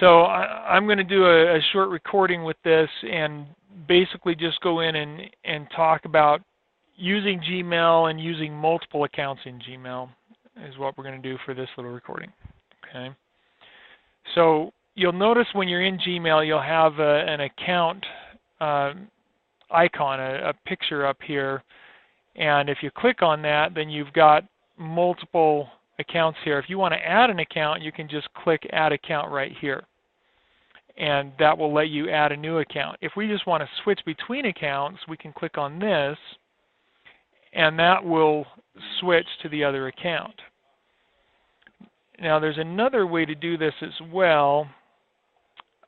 So I'm going to do a short recording with this and basically just go in and talk about using Gmail and using multiple accounts in Gmail is what we're going to do for this little recording. Okay. So you'll notice when you're in Gmail, you'll have an account icon, a picture up here. And if you click on that, then you've got multiple accounts here. If you want to add an account, you can just click Add Account right here. And that will let you add a new account. If we just want to switch between accounts, we can click on this, and that will switch to the other account. Now, there's another way to do this as well.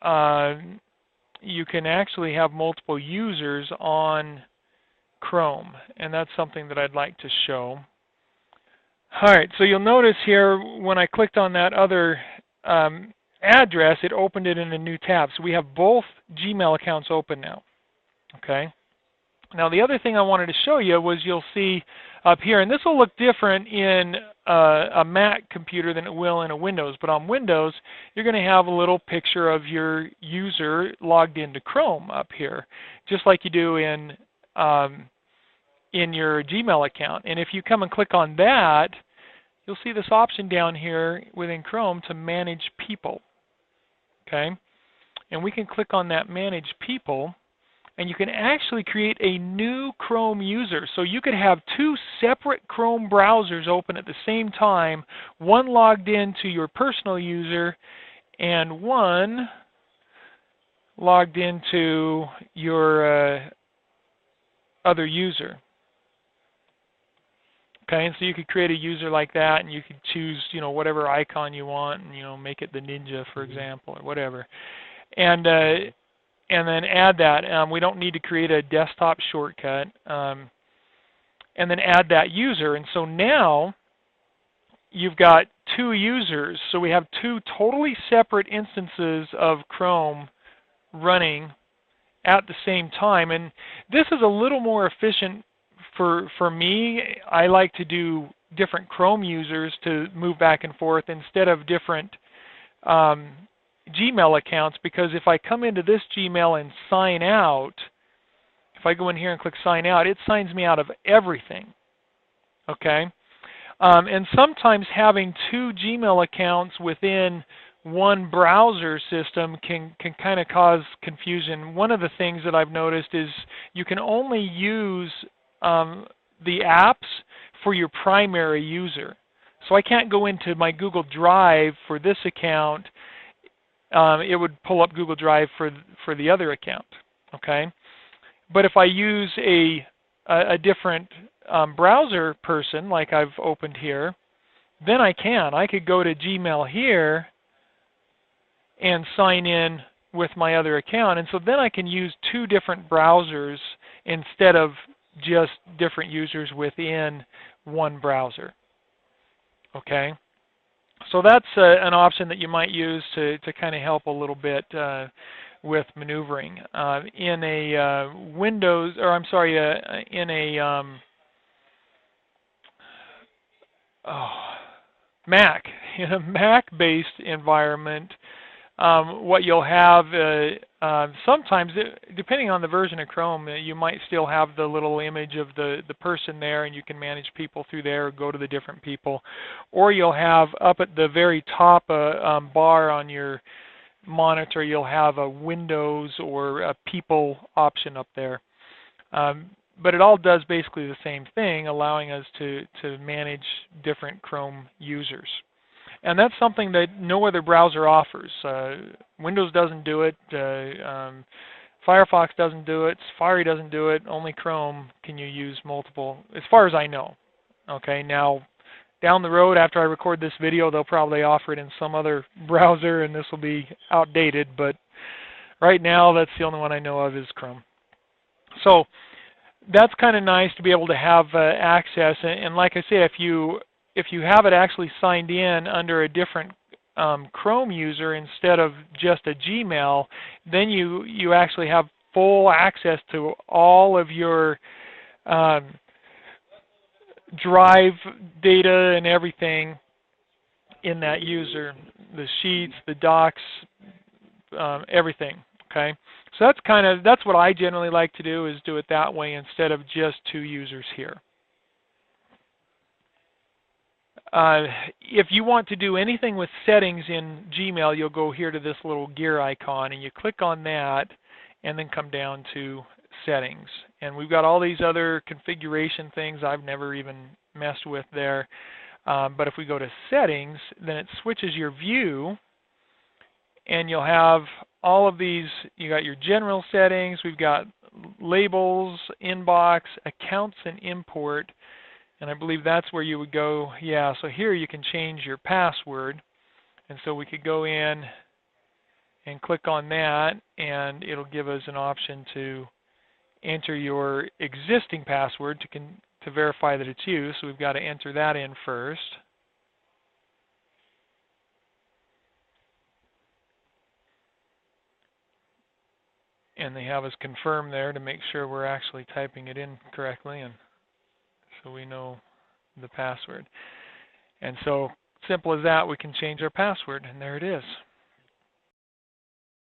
You can actually have multiple users on Chrome, and that's something that I'd like to show. All right, so you'll notice here when I clicked on that other address, it opened it in a new tab. So we have both Gmail accounts open now. Okay. Now the other thing I wanted to show you was you'll see up here, and this will look different in a Mac computer than it will in a Windows, but on Windows you're going to have a little picture of your user logged into Chrome up here, just like you do in your Gmail account. And if you come and click on that, you'll see this option down here within Chrome to manage people. Okay, and we can click on that Manage People, and you can actually create a new Chrome user. So you could have two separate Chrome browsers open at the same time, one logged into your personal user and one logged into your other user. Okay, and so you could create a user like that, and you could choose, whatever icon you want, and make it the ninja, for example, or whatever, and then add that. We don't need to create a desktop shortcut, and then add that user. And so now you've got two users. So we have two totally separate instances of Chrome running at the same time, and this is a little more efficient. For me, I like to do different Chrome users to move back and forth instead of different Gmail accounts, because if I come into this Gmail and sign out, if I go in here and click Sign Out, it signs me out of everything. Okay? And sometimes having two Gmail accounts within one browser system can kind of cause confusion. One of the things that I've noticed is you can only use the apps for your primary user. So I can't go into my Google Drive for this account. It would pull up Google Drive for the other account. Okay, but if I use a different browser person, like I've opened here, then I could go to Gmail here and sign in with my other account, and so then I can use two different browsers instead of just different users within one browser. Okay, so that's an option that you might use to kind of help a little bit with maneuvering in a Windows, or I'm sorry, in a Mac, in a Mac-based environment. What you'll have, sometimes, depending on the version of Chrome, you might still have the little image of the person there, and you can manage people through there or go to the different people. Or you'll have up at the very top bar on your monitor, you'll have a Windows or a People option up there. But it all does basically the same thing, allowing us to manage different Chrome users. And that's something that no other browser offers. Windows doesn't do it. Firefox doesn't do it. Safari doesn't do it. Only Chrome can you use multiple, as far as I know. Okay, now down the road after I record this video, they'll probably offer it in some other browser, and this will be outdated. But right now, that's the only one I know of is Chrome. So that's kind of nice to be able to have access. And like I say, if you have it actually signed in under a different Chrome user instead of just a Gmail, then you actually have full access to all of your drive data and everything in that user, the sheets, the docs, everything. Okay, so that's what I generally like to do, is do it that way instead of just 2 users here. If you want to do anything with settings in Gmail, you'll go here to this little gear icon, and you click on that, and then come down to settings. And we've got all these other configuration things I've never even messed with there. But if we go to settings, then it switches your view, and you'll have all of these. You got your general settings, we've got labels, inbox, accounts, and import. And I believe that's where you would go. Yeah, so here you can change your password. And so we could go in and click on that, and it'll give us an option to enter your existing password to verify that it's you. So we've got to enter that in first. And they have us confirm there to make sure we're actually typing it in correctly, and so we know the password. And so simple as that, we can change our password, and there it is.